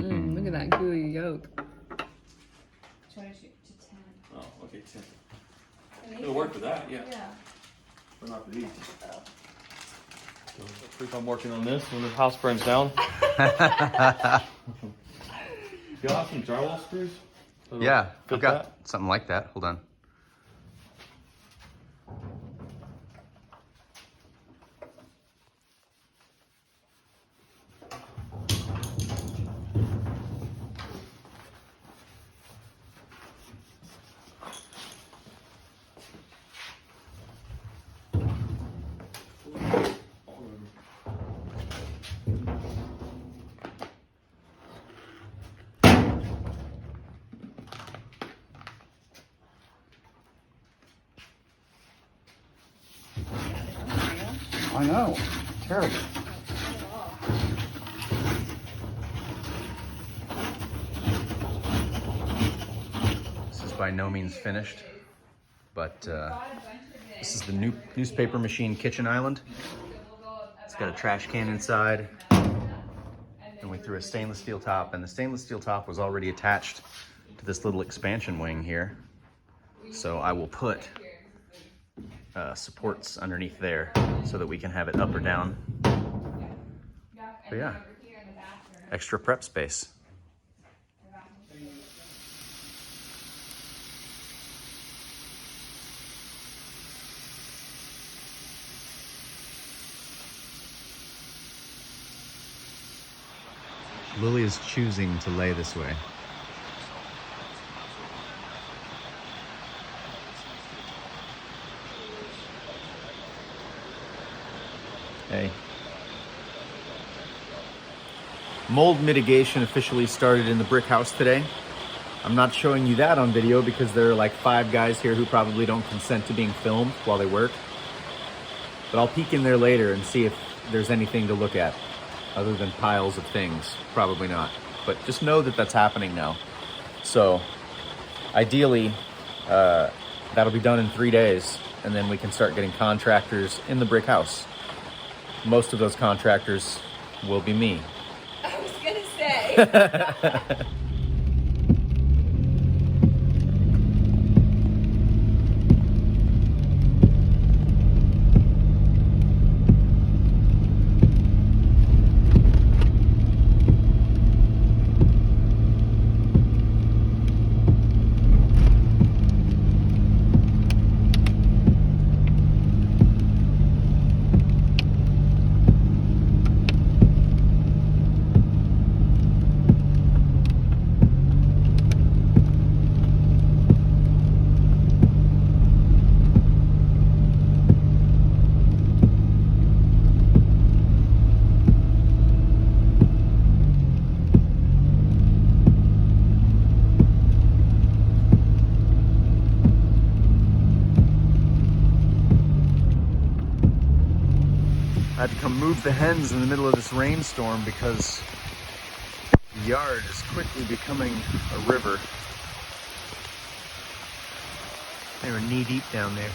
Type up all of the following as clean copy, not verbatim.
Look at that gooey yolk. Try to shoot to 10. Oh, okay, 10. It'll work for that, yeah. Yeah. But not for these. Freak, I'm working on this when the house burns down. You have some drywall screws? Yeah, I've got that? something like that. Hold on. I know. Terrible. This is by no means finished, but this is the new newspaper machine kitchen island. It's got a trash can inside, and we threw a stainless steel top, and the stainless steel top was already attached to this little expansion wing here. So I will put supports underneath there so that we can have it up or down. But yeah, extra prep space. Lily is choosing to lay this way. Hey. Mold mitigation officially started in the brick house today. I'm not showing you that on video because there are like 5 guys here who probably don't consent to being filmed while they work. But I'll peek in there later and see if there's anything to look at other than piles of things. Probably not. But just know that that's happening now. So ideally, that'll be done in 3 days, and then we can start getting contractors in the brick house. Most of those contractors will be me. I was gonna say. I had to come move the hens in the middle of this rainstorm because the yard is quickly becoming a river. They were knee deep down there.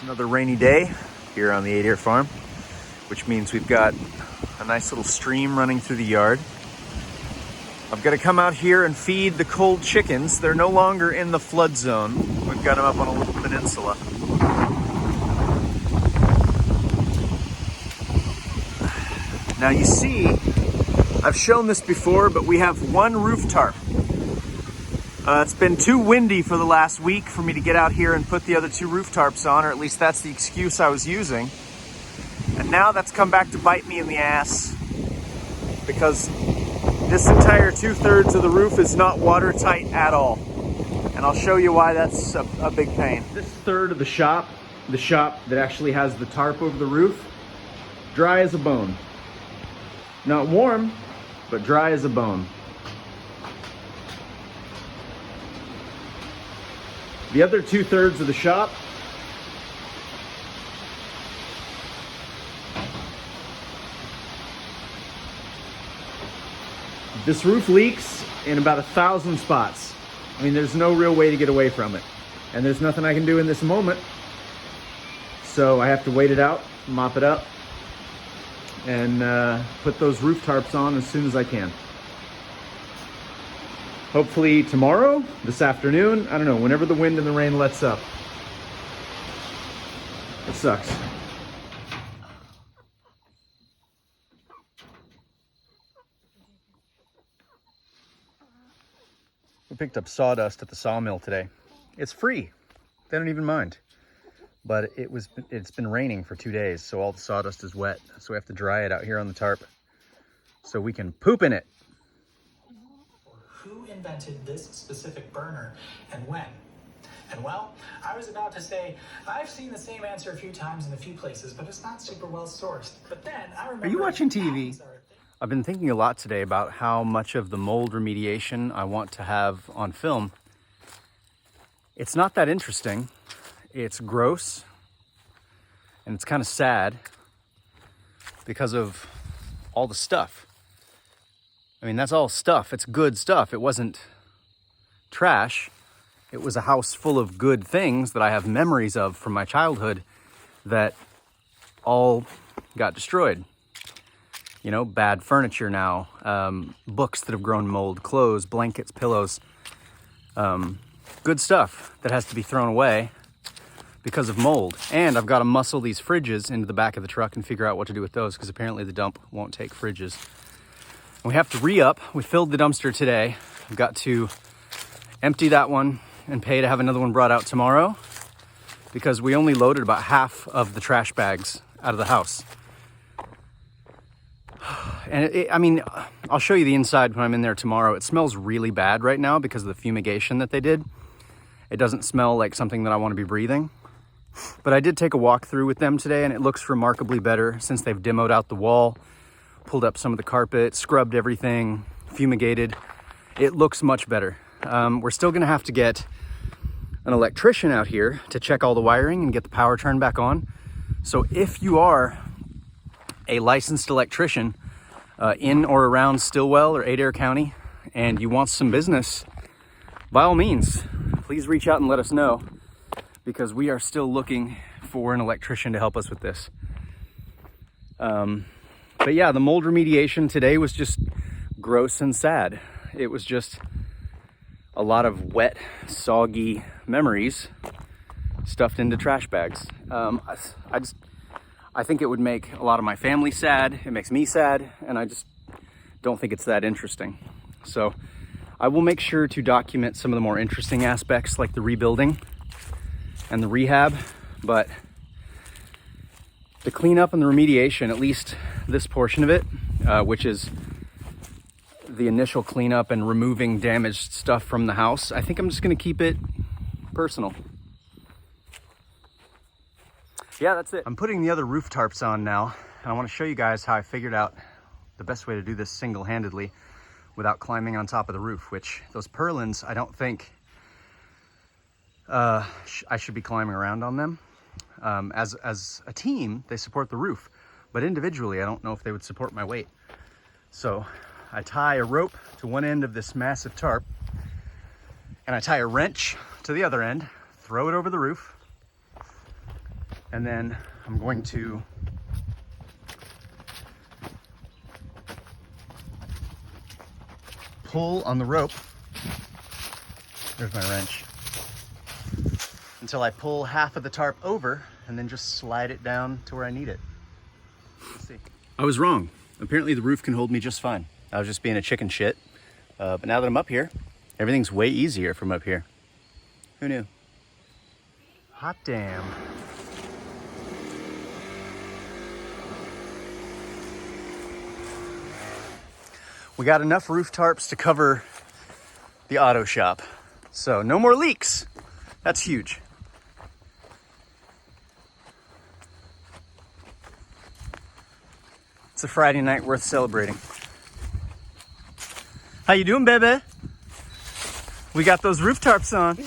Another rainy day here on the Adair farm, which means we've got a nice little stream running through the yard. I've got to come out here and feed the cold chickens. They're no longer in the flood zone. We've got them up on a little peninsula. Now you see, I've shown this before, but we have one roof tarp. It's been too windy for the last week for me to get out here and put the other 2 roof tarps on, or at least that's the excuse I was using. And now that's come back to bite me in the ass because this entire 2/3 of the roof is not watertight at all. And I'll show you why that's a big pain. This third of the shop that actually has the tarp over the roof, dry as a bone. Not warm, but dry as a bone. The other 2/3 of the shop, This roof leaks in about 1,000 spots. I mean, there's no real way to get away from it. And there's nothing I can do in this moment. So I have to wait it out, mop it up, and put those roof tarps on as soon as I can. Hopefully tomorrow, this afternoon, I don't know, whenever the wind and the rain lets up. It sucks. We picked up sawdust at the sawmill today. It's free. They don't even mind. But it's been raining for 2 days, so all the sawdust is wet. So we have to dry it out here on the tarp so we can poop in it. Who invented this specific burner and when? And well, I was about to say, I've seen the same answer a few times in a few places, but it's not super well sourced. But then I remember... Are you watching TV? I've been thinking a lot today about how much of the mold remediation I want to have on film. It's not that interesting. It's gross. And it's kind of sad because of all the stuff. I mean, that's all stuff. It's good stuff. It wasn't trash. It was a house full of good things that I have memories of from my childhood that all got destroyed. You know, bad furniture now, books that have grown mold, clothes, blankets, pillows, good stuff that has to be thrown away because of mold. And I've got to muscle these fridges into the back of the truck and figure out what to do with those because apparently the dump won't take fridges. We have to re-up. We filled the dumpster today. I've got to empty that one and pay to have another one brought out tomorrow because we only loaded about half of the trash bags out of the house. And I mean, I'll show you the inside when I'm in there tomorrow. It smells really bad right now because of the fumigation that they did. It doesn't smell like something that I want to be breathing. But I did take a walk through with them today and it looks remarkably better since they've demoed out the wall, pulled up some of the carpet, scrubbed everything, fumigated. It looks much better. We're still gonna have to get an electrician out here to check all the wiring and get the power turned back on. So if you are a licensed electrician in or around Stillwell or Adair County and you want some business, by all means, please reach out and let us know because we are still looking for an electrician to help us with this. But yeah, the mold remediation today was just gross and sad. It was just a lot of wet, soggy memories stuffed into trash bags. I think it would make a lot of my family sad. It makes me sad, and I just don't think it's that interesting. So I will make sure to document some of the more interesting aspects like the rebuilding and the rehab, but the cleanup and the remediation, at least this portion of it, which is the initial cleanup and removing damaged stuff from the house, I think I'm just gonna keep it personal. Yeah, that's it. I'm putting the other roof tarps on now, and I want to show you guys how I figured out the best way to do this single-handedly without climbing on top of the roof, which those purlins, I don't think I should be climbing around on them. As a team, they support the roof, but individually, I don't know if they would support my weight. So I tie a rope to one end of this massive tarp, and I tie a wrench to the other end, throw it over the roof, and then I'm going to pull on the rope. There's my wrench. Until I pull half of the tarp over and then just slide it down to where I need it. Let's see. I was wrong. Apparently the roof can hold me just fine. I was just being a chicken shit. But now that I'm up here, everything's way easier from up here. Who knew? Hot damn. We got enough roof tarps to cover the auto shop. So no more leaks. That's huge. It's a Friday night worth celebrating. How you doing, baby? We got those roof tarps on.